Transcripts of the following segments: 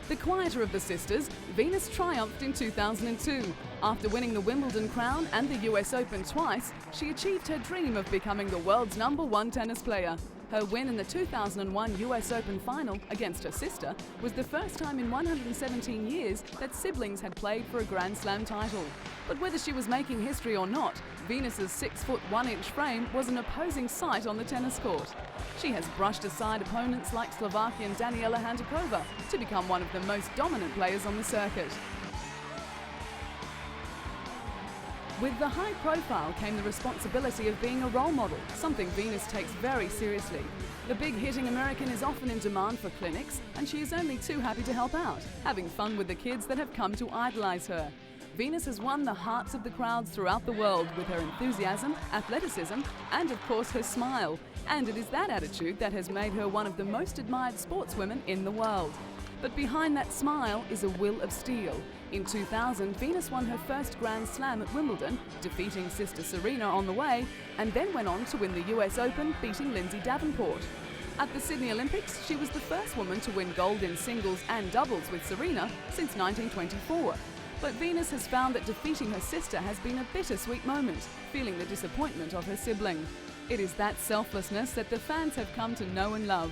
The quieter of the sisters, Venus triumphed in 2002. After winning the Wimbledon crown and the US Open twice, she achieved her dream of becoming the world's #1 tennis player. Her win in the 2001 US Open final against her sister was the first time in 117 years that siblings had played for a Grand Slam title. But whether she was making history or not, Venus's 6-foot 1-inch frame was an opposing sight on the tennis court. She has brushed aside opponents like Slovakian Daniela Hantuchová to become one of the most dominant players on the circuit. With the high profile came the responsibility of being a role model, something Venus takes very seriously. The big-hitting American is often in demand for clinics, and she is only too happy to help out, having fun with the kids that have come to idolize her. Venus has won the hearts of the crowds throughout the world with her enthusiasm, athleticism, and of course her smile. And it is that attitude that has made her one of the most admired sportswomen in the world. But behind that smile is a will of steel. In 2000, Venus won her first Grand Slam at Wimbledon, defeating sister Serena on the way, and then went on to win the US Open, beating Lindsay Davenport. At the Sydney Olympics, she was the first woman to win gold in singles and doubles with Serena since 1924. But Venus has found that defeating her sister has been a bittersweet moment, feeling the disappointment of her sibling. It is that selflessness that the fans have come to know and love.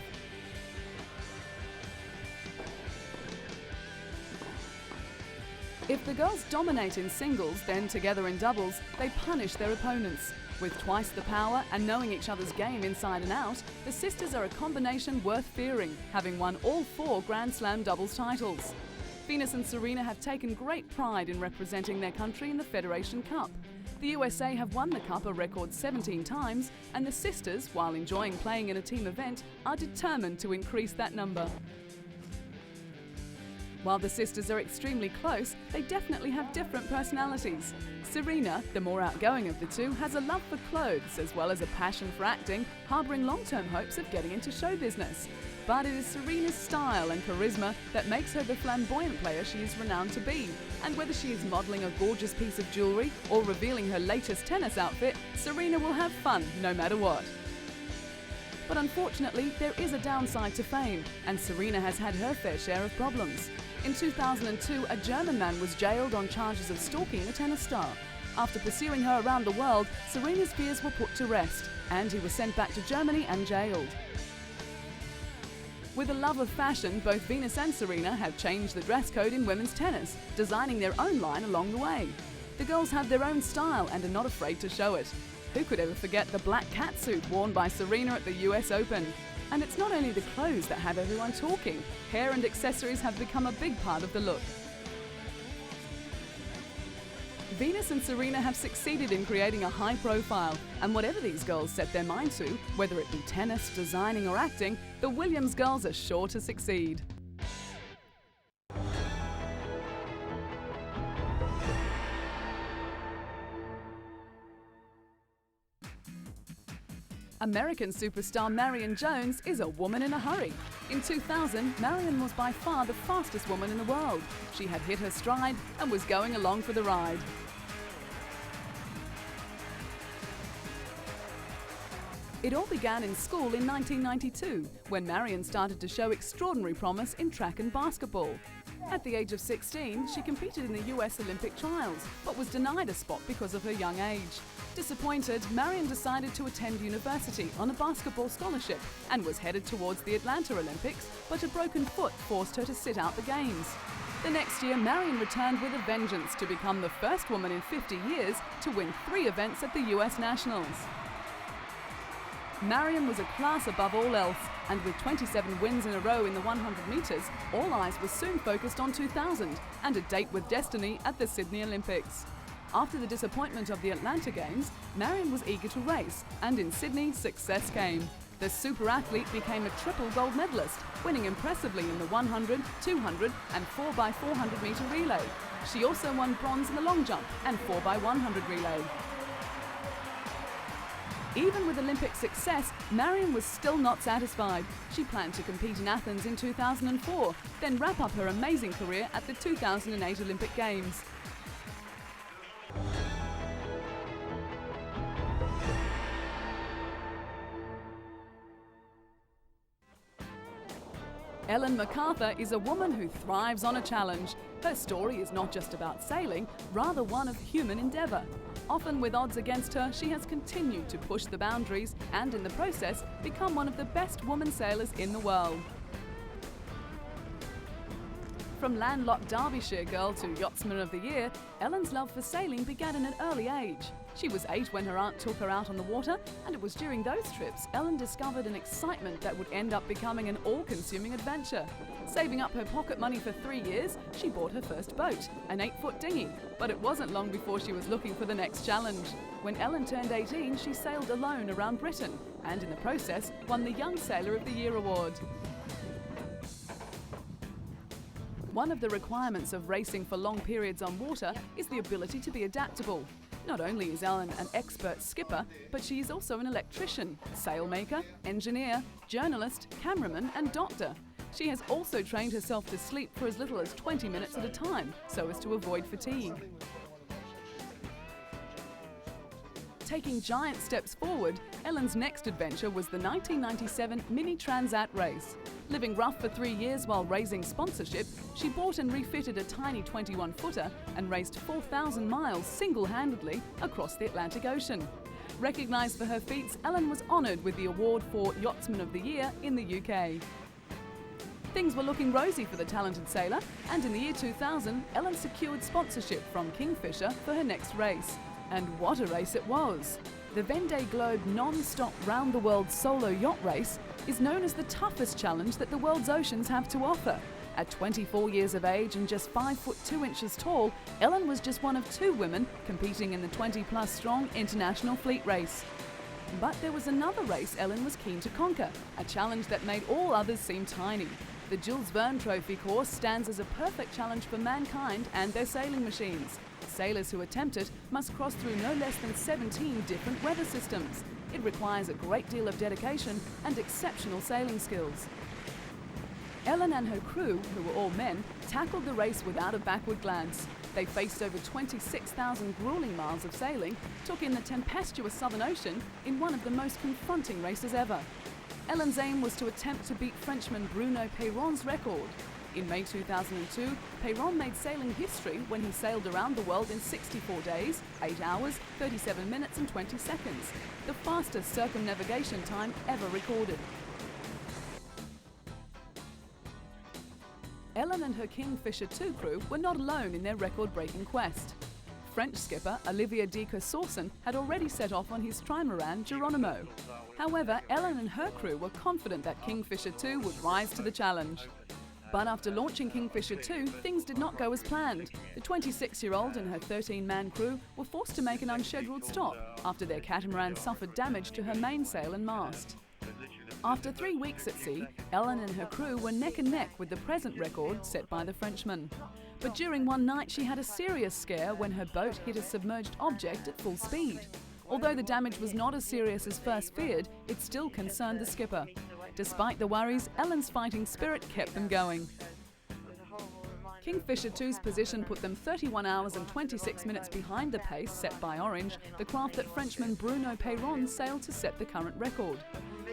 If the girls dominate in singles, then together in doubles, they punish their opponents. With twice the power and knowing each other's game inside and out, the sisters are a combination worth fearing, having won all 4 Grand Slam doubles titles. Venus and Serena have taken great pride in representing their country in the Federation Cup. The USA have won the Cup a record 17 times, and the sisters, while enjoying playing in a team event, are determined to increase that number. While the sisters are extremely close, they definitely have different personalities. Serena, the more outgoing of the two, has a love for clothes as well as a passion for acting, harbouring long-term hopes of getting into show business. But it is Serena's style and charisma that makes her the flamboyant player she is renowned to be. And whether she is modelling a gorgeous piece of jewellery or revealing her latest tennis outfit, Serena will have fun no matter what. But unfortunately, there is a downside to fame, and Serena has had her fair share of problems. In 2002, a German man was jailed on charges of stalking the tennis star. After pursuing her around the world, Serena's fears were put to rest, and he was sent back to Germany and jailed. With a love of fashion, both Venus and Serena have changed the dress code in women's tennis, designing their own line along the way. The girls have their own style and are not afraid to show it. Who could ever forget the black catsuit worn by Serena at the US Open? And it's not only the clothes that have everyone talking. Hair and accessories have become a big part of the look. Venus and Serena have succeeded in creating a high profile, and whatever these girls set their mind to, whether it be tennis, designing or acting, the Williams girls are sure to succeed. American superstar Marion Jones is a woman in a hurry. In 2000, Marion was by far the fastest woman in the world. She had hit her stride and was going along for the ride. It all began in school in 1992, when Marion started to show extraordinary promise in track and basketball. At the age of 16, she competed in the US Olympic trials, but was denied a spot because of her young age. Disappointed, Marion decided to attend university on a basketball scholarship and was headed towards the Atlanta Olympics, but a broken foot forced her to sit out the games. The next year, Marion returned with a vengeance to become the first woman in 50 years to win 3 events at the US Nationals. Marion was a class above all else, and with 27 wins in a row in the 100 metres, all eyes were soon focused on 2000 and a date with destiny at the Sydney Olympics. After the disappointment of the Atlanta Games, Marion was eager to race, and in Sydney, success came. The super athlete became a triple gold medalist, winning impressively in the 100, 200 and 4x400 metre relay. She also won bronze in the long jump and 4x100 relay. Even with Olympic success, Marion was still not satisfied. She planned to compete in Athens in 2004, then wrap up her amazing career at the 2008 Olympic Games. Ellen MacArthur is a woman who thrives on a challenge. Her story is not just about sailing, rather one of human endeavour. Often with odds against her, she has continued to push the boundaries and in the process become one of the best women sailors in the world. From landlocked Derbyshire girl to Yachtsman of the Year, Ellen's love for sailing began at an early age. She was 8 when her aunt took her out on the water, and it was during those trips Ellen discovered an excitement that would end up becoming an all-consuming adventure. Saving up her pocket money for 3 years, she bought her first boat, an 8-foot dinghy. But it wasn't long before she was looking for the next challenge. When Ellen turned 18, she sailed alone around Britain, and in the process won the Young Sailor of the Year award. One of the requirements of racing for long periods on water is the ability to be adaptable. Not only is Ellen an expert skipper, but she is also an electrician, sailmaker, engineer, journalist, cameraman and doctor. She has also trained herself to sleep for as little as 20 minutes at a time, so as to avoid fatigue. Taking giant steps forward, Ellen's next adventure was the 1997 Mini Transat race. Living rough for 3 years while raising sponsorship, she bought and refitted a tiny 21-footer and raced 4,000 miles single-handedly across the Atlantic Ocean. Recognised for her feats, Ellen was honoured with the award for Yachtsman of the Year in the UK. Things were looking rosy for the talented sailor, and in the year 2000, Ellen secured sponsorship from Kingfisher for her next race. And what a race it was! The Vendée Globe non-stop round-the-world solo yacht race is known as the toughest challenge that the world's oceans have to offer. At 24 years of age and just 5 foot 2 inches tall, Ellen was just one of 2 women competing in the 20-plus strong international fleet race. But there was another race Ellen was keen to conquer, a challenge that made all others seem tiny. The Jules Verne Trophy course stands as a perfect challenge for mankind and their sailing machines. Sailors who attempt it must cross through no less than 17 different weather systems. It requires a great deal of dedication and exceptional sailing skills. Ellen and her crew, who were all men, tackled the race without a backward glance. They faced over 26,000 grueling miles of sailing, took in the tempestuous Southern Ocean in one of the most confronting races ever. Ellen's aim was to attempt to beat Frenchman Bruno Peyron's record. In May 2002, Peyron made sailing history when he sailed around the world in 64 days, 8 hours, 37 minutes and 20 seconds, the fastest circumnavigation time ever recorded. Ellen and her Kingfisher 2 crew were not alone in their record-breaking quest. French skipper Olivier de Kersauzon had already set off on his trimaran Geronimo. However, Ellen and her crew were confident that Kingfisher 2 would rise to the challenge. But after launching Kingfisher 2, things did not go as planned. The 26-year-old and her 13-man crew were forced to make an unscheduled stop after their catamaran suffered damage to her mainsail and mast. After 3 weeks at sea, Ellen and her crew were neck and neck with the present record set by the Frenchman. But during one night she had a serious scare when her boat hit a submerged object at full speed. Although the damage was not as serious as first feared, it still concerned the skipper. Despite the worries, Ellen's fighting spirit kept them going. Kingfisher 2's position put them 31 hours and 26 minutes behind the pace set by Orange, the craft that Frenchman Bruno Peyron sailed to set the current record.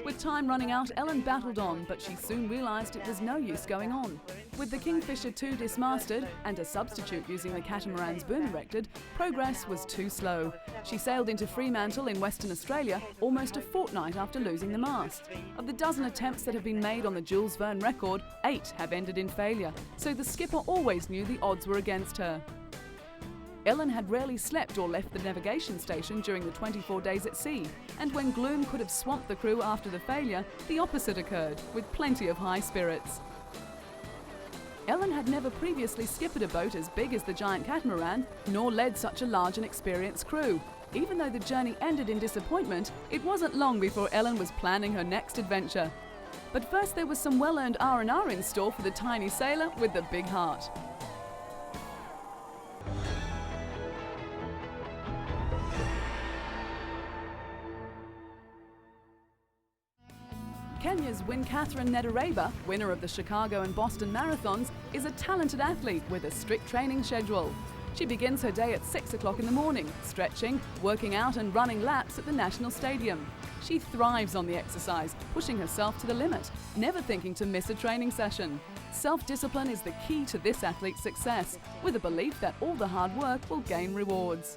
With time running out, Ellen battled on, but she soon realised it was no use going on. With the Kingfisher 2 dismasted and a substitute using the catamaran's boom erected, progress was too slow. She sailed into Fremantle in Western Australia almost a fortnight after losing the mast. Of the dozen attempts that have been made on the Jules Verne record, 8 have ended in failure, so the skipper always knew the odds were against her. Ellen had rarely slept or left the navigation station during the 24 days at sea, and when gloom could have swamped the crew after the failure, the opposite occurred, with plenty of high spirits. Ellen had never previously skippered a boat as big as the giant catamaran, nor led such a large and experienced crew. Even though the journey ended in disappointment, it wasn't long before Ellen was planning her next adventure. But first there was some well-earned R&R in store for the tiny sailor with the big heart. Kenya's Catherine Nedereba, winner of the Chicago and Boston marathons, is a talented athlete with a strict training schedule. She begins her day at 6 o'clock in the morning, stretching, working out and running laps at the National Stadium. She thrives on the exercise, pushing herself to the limit, never thinking to miss a training session. Self-discipline is the key to this athlete's success, with a belief that all the hard work will gain rewards.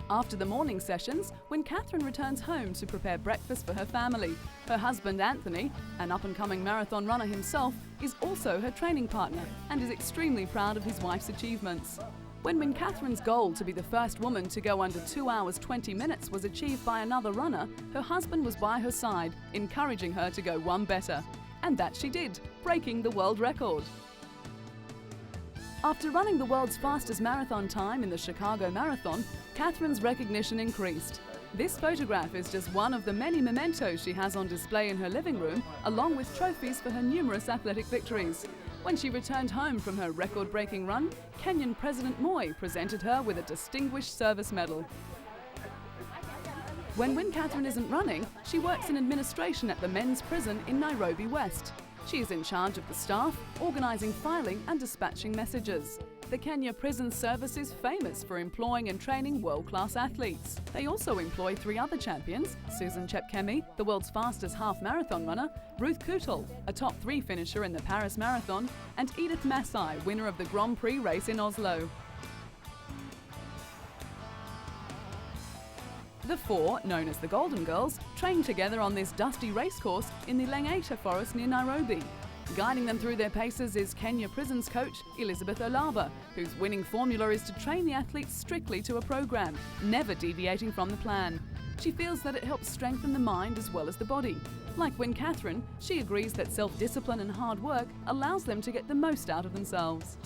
After the morning sessions, when Catherine returns home to prepare breakfast for her family, her husband Anthony, an up-and-coming marathon runner himself, is also her training partner and is extremely proud of his wife's achievements. When Catherine's goal to be the first woman to go under 2 hours 20 minutes was achieved by another runner, her husband was by her side, encouraging her to go one better. And that she did, breaking the world record. After running the world's fastest marathon time in the Chicago Marathon, Catherine's recognition increased. This photograph is just one of the many mementos she has on display in her living room, along with trophies for her numerous athletic victories. When she returned home from her record-breaking run, Kenyan President Moi presented her with a Distinguished Service Medal. When Catherine isn't running, she works in administration at the men's prison in Nairobi West. She is in charge of the staff, organising filing and dispatching messages. The Kenya Prison Service is famous for employing and training world-class athletes. They also employ 3 other champions: Susan Chepkemei, the world's fastest half-marathon runner, Ruth Kootal, a top 3 finisher in the Paris Marathon, and Edith Masai, winner of the Grand Prix race in Oslo. The 4, known as the Golden Girls, train together on this dusty racecourse in the Langata forest near Nairobi. Guiding them through their paces is Kenya Prisons coach Elizabeth Olaba, whose winning formula is to train the athletes strictly to a program, never deviating from the plan. She feels that it helps strengthen the mind as well as the body. Like when Catherine, she agrees that self-discipline and hard work allows them to get the most out of themselves.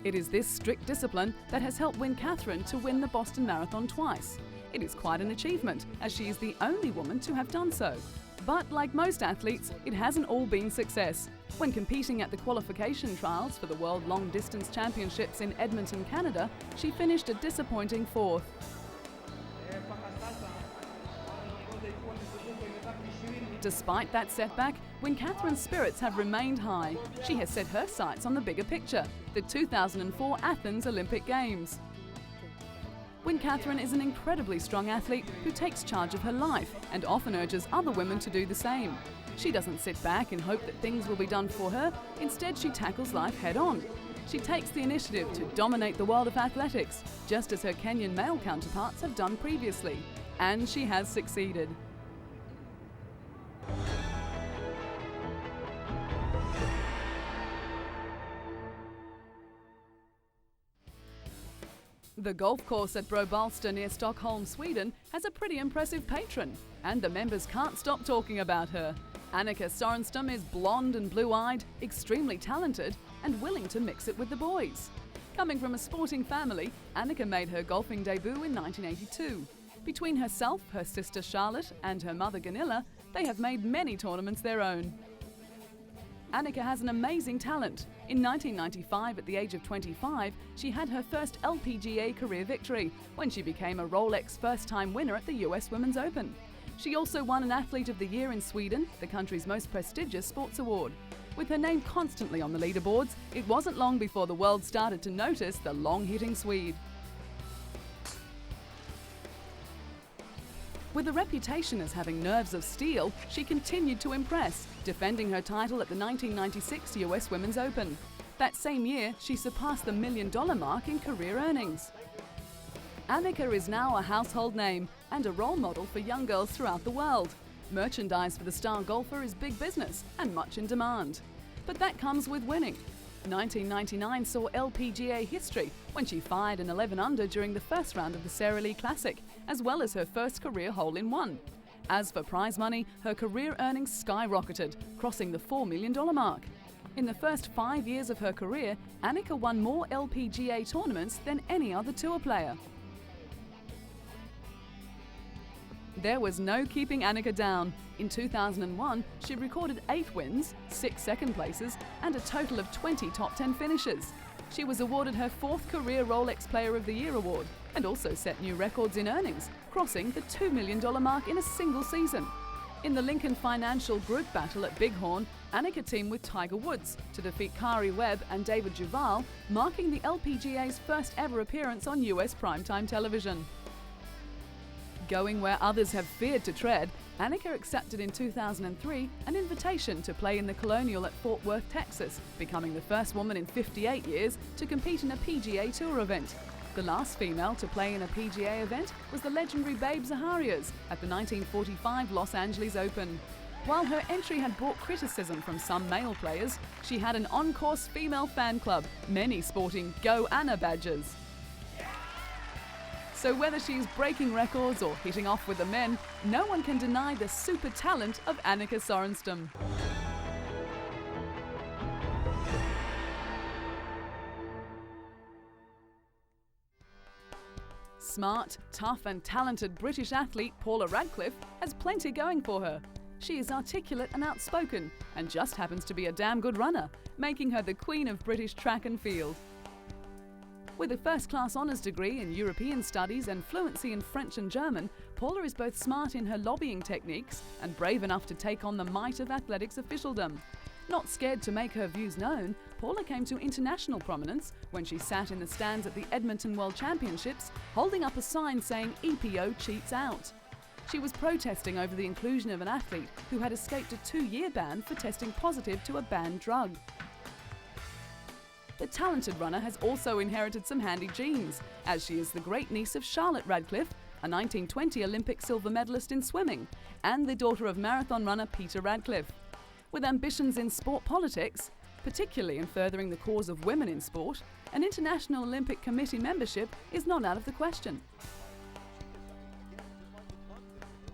It is this strict discipline that has helped Catherine to win the Boston Marathon twice. It is quite an achievement, as she is the only woman to have done so. But like most athletes, it hasn't all been success. When competing at the qualification trials for the World Long Distance Championships in Edmonton, Canada, she finished a disappointing 4th. Despite that setback, Catherine's spirits have remained high. She has set her sights on the bigger picture, the 2004 Athens Olympic Games. Catherine is an incredibly strong athlete who takes charge of her life and often urges other women to do the same. She doesn't sit back and hope that things will be done for her. Instead, she tackles life head-on. She takes the initiative to dominate the world of athletics, just as her Kenyan male counterparts have done previously. And she has succeeded. The golf course at Brobalsta near Stockholm, Sweden has a pretty impressive patron, and the members can't stop talking about her. Annika Sorenstam is blonde and blue-eyed, extremely talented, and willing to mix it with the boys. Coming from a sporting family, Annika made her golfing debut in 1982. Between herself, her sister Charlotte, and her mother Gunilla, they have made many tournaments their own. Annika has an amazing talent. In 1995, at the age of 25, she had her first LPGA career victory when she became a Rolex first-time winner at the US Women's Open. She also won an Athlete of the Year in Sweden, the country's most prestigious sports award. With her name constantly on the leaderboards, it wasn't long before the world started to notice the long-hitting Swede. With a reputation as having nerves of steel, she continued to impress, defending her title at the 1996 US Women's Open. That same year, she surpassed the $1 million mark in career earnings. Annika is now a household name and a role model for young girls throughout the world. Merchandise for the star golfer is big business and much in demand. But that comes with winning. 1999 saw LPGA history when she fired an 11 under during the first round of the Sara Lee Classic, as well as her first career hole-in-one. As for prize money, her career earnings skyrocketed, crossing the $4 million mark. In the first 5 years of her career, Annika won more LPGA tournaments than any other tour player. There was no keeping Annika down. In 2001, she recorded 8 wins, 6 second places, and a total of 20 top 10 finishes. She was awarded her 4th career Rolex Player of the Year award and also set new records in earnings, crossing the $2 million mark in a single season. In the Lincoln Financial Group battle at Bighorn, Annika teamed with Tiger Woods to defeat Kari Webb and David Duval, marking the LPGA's first ever appearance on US primetime television. Going where others have feared to tread, Annika accepted in 2003 an invitation to play in the Colonial at Fort Worth, Texas, becoming the first woman in 58 years to compete in a PGA Tour event. The last female to play in a PGA event was the legendary Babe Zaharias at the 1945 Los Angeles Open. While her entry had brought criticism from some male players, she had an on-course female fan club, many sporting Go Anna badges. So whether she's breaking records or hitting off with the men, no one can deny the super talent of Annika Sorenstam. Smart, tough and talented British athlete Paula Radcliffe has plenty going for her. She is articulate and outspoken and just happens to be a damn good runner, making her the queen of British track and field. With a first-class honours degree in European studies and fluency in French and German, Paula is both smart in her lobbying techniques and brave enough to take on the might of athletics officialdom. Not scared to make her views known, Paula came to international prominence when she sat in the stands at the Edmonton World Championships, holding up a sign saying EPO cheats out. She was protesting over the inclusion of an athlete who had escaped a 2-year ban for testing positive to a banned drug. The talented runner has also inherited some handy genes, as she is the great niece of Charlotte Radcliffe, a 1920 Olympic silver medalist in swimming, and the daughter of marathon runner Peter Radcliffe. With ambitions in sport politics, particularly in furthering the cause of women in sport, an International Olympic Committee membership is not out of the question.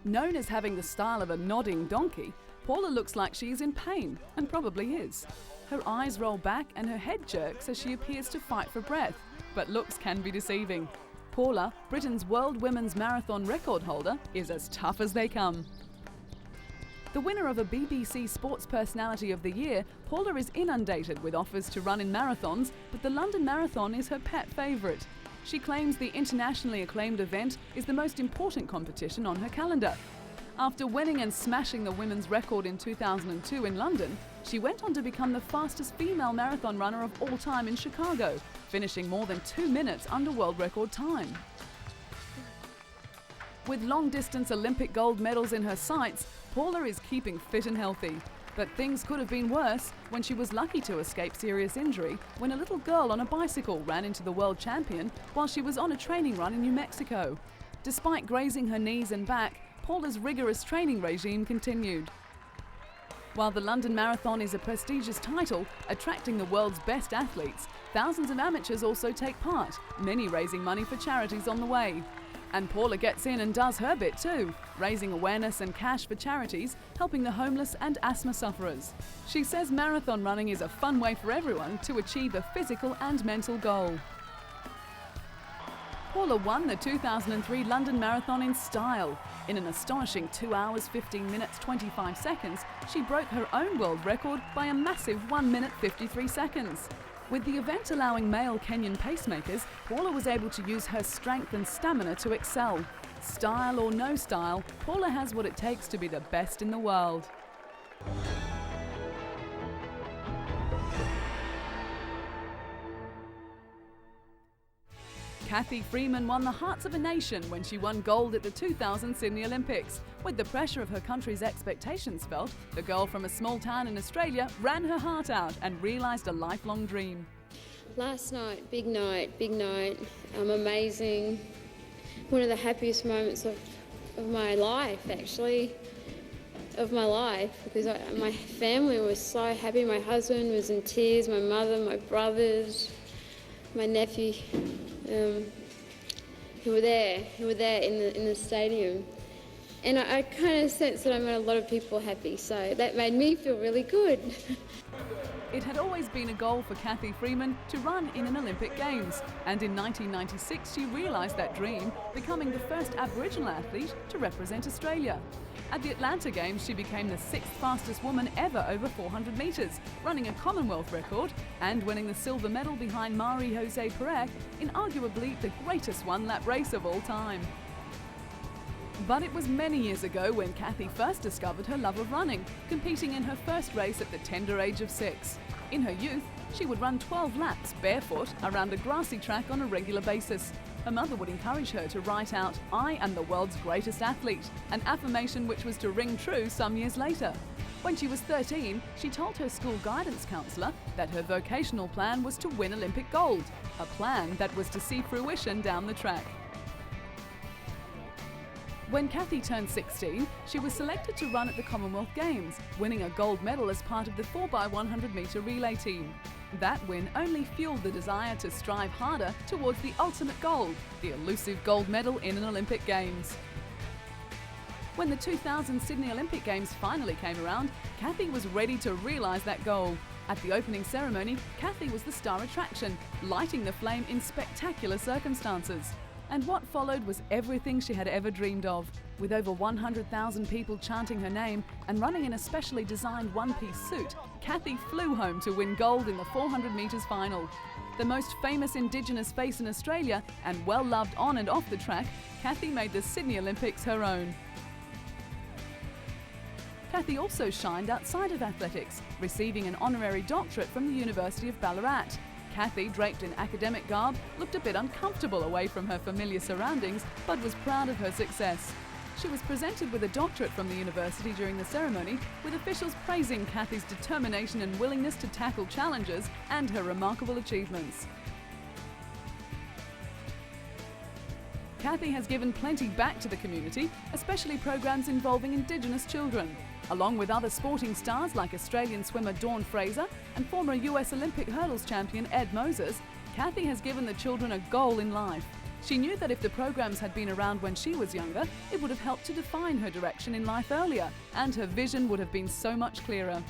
Known as having the style of a nodding donkey, Paula looks like she is in pain, and probably is. Her eyes roll back and her head jerks as she appears to fight for breath, but looks can be deceiving. Paula, Britain's World Women's Marathon record holder, is as tough as they come. The winner of a BBC Sports Personality of the Year, Paula is inundated with offers to run in marathons, but the London Marathon is her pet favourite. She claims the internationally acclaimed event is the most important competition on her calendar. After winning and smashing the women's record in 2002 in London, she went on to become the fastest female marathon runner of all time in Chicago, finishing more than 2 minutes under world record time. With long-distance Olympic gold medals in her sights, Paula is keeping fit and healthy. But things could have been worse when she was lucky to escape serious injury when a little girl on a bicycle ran into the world champion while she was on a training run in New Mexico. Despite grazing her knees and back, Paula's rigorous training regime continued. While the London Marathon is a prestigious title, attracting the world's best athletes, thousands of amateurs also take part, many raising money for charities on the way. And Paula gets in and does her bit too, raising awareness and cash for charities, helping the homeless and asthma sufferers. She says marathon running is a fun way for everyone to achieve a physical and mental goal. Paula won the 2003 London Marathon in style. In an astonishing 2 hours, 15 minutes, 25 seconds, she broke her own world record by a massive 1 minute 53 seconds. With the event allowing male Kenyan pacemakers, Paula was able to use her strength and stamina to excel. Style or no style, Paula has what it takes to be the best in the world. Cathy Freeman won the hearts of a nation when she won gold at the 2000 Sydney Olympics. With the pressure of her country's expectations felt, the girl from a small town in Australia ran her heart out and realised a lifelong dream. Last night, big night, amazing. One of the happiest moments of my life, actually, because my family was so happy. My husband was in tears, my mother, my brothers, my nephew. Who were there in the stadium, and I kind of sensed that I made a lot of people happy, so that made me feel really good. It had always been a goal for Cathy Freeman to run in an Olympic Games, and in 1996 she realised that dream, becoming the first Aboriginal athlete to represent Australia. At the Atlanta Games, she became the 6th fastest woman ever over 400 metres, running a Commonwealth record and winning the silver medal behind Marie-José Pérez in arguably the greatest one-lap race of all time. But it was many years ago when Kathy first discovered her love of running, competing in her first race at the tender age of 6. In her youth, she would run 12 laps barefoot around a grassy track on a regular basis. Her mother would encourage her to write out, "I am the world's greatest athlete," an affirmation which was to ring true some years later. When she was 13, she told her school guidance counsellor that her vocational plan was to win Olympic gold, a plan that was to see fruition down the track. When Kathy turned 16, she was selected to run at the Commonwealth Games, winning a gold medal as part of the 4x100 metre relay team. That win only fueled the desire to strive harder towards the ultimate goal, the elusive gold medal in an Olympic Games. When the 2000 Sydney Olympic Games finally came around, Kathy was ready to realise that goal. At the opening ceremony, Kathy was the star attraction, lighting the flame in spectacular circumstances. And what followed was everything she had ever dreamed of. With over 100,000 people chanting her name and running in a specially designed one-piece suit, Kathy flew home to win gold in the 400 metres final. The most famous Indigenous face in Australia and well-loved on and off the track, Kathy made the Sydney Olympics her own. Kathy also shined outside of athletics, receiving an honorary doctorate from the University of Ballarat. Kathy, draped in academic garb, looked a bit uncomfortable away from her familiar surroundings, but was proud of her success. She was presented with a doctorate from the university during the ceremony, with officials praising Kathy's determination and willingness to tackle challenges and her remarkable achievements. Kathy has given plenty back to the community, especially programs involving Indigenous children. Along with other sporting stars like Australian swimmer Dawn Fraser and former US Olympic hurdles champion Ed Moses, Kathy has given the children a goal in life. She knew that if the programs had been around when she was younger, it would have helped to define her direction in life earlier, and her vision would have been so much clearer.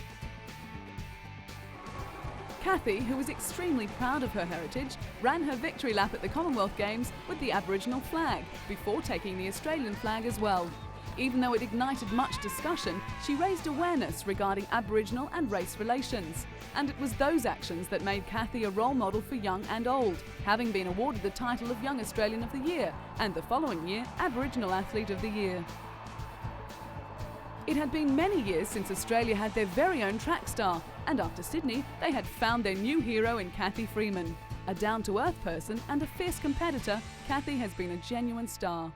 Kathy, who was extremely proud of her heritage, ran her victory lap at the Commonwealth Games with the Aboriginal flag, before taking the Australian flag as well. Even though it ignited much discussion, she raised awareness regarding Aboriginal and race relations. And it was those actions that made Kathy a role model for young and old, having been awarded the title of Young Australian of the Year and the following year Aboriginal Athlete of the Year. It had been many years since Australia had their very own track star, and after Sydney, they had found their new hero in Kathy Freeman. A down-to-earth person and a fierce competitor, Kathy has been a genuine star.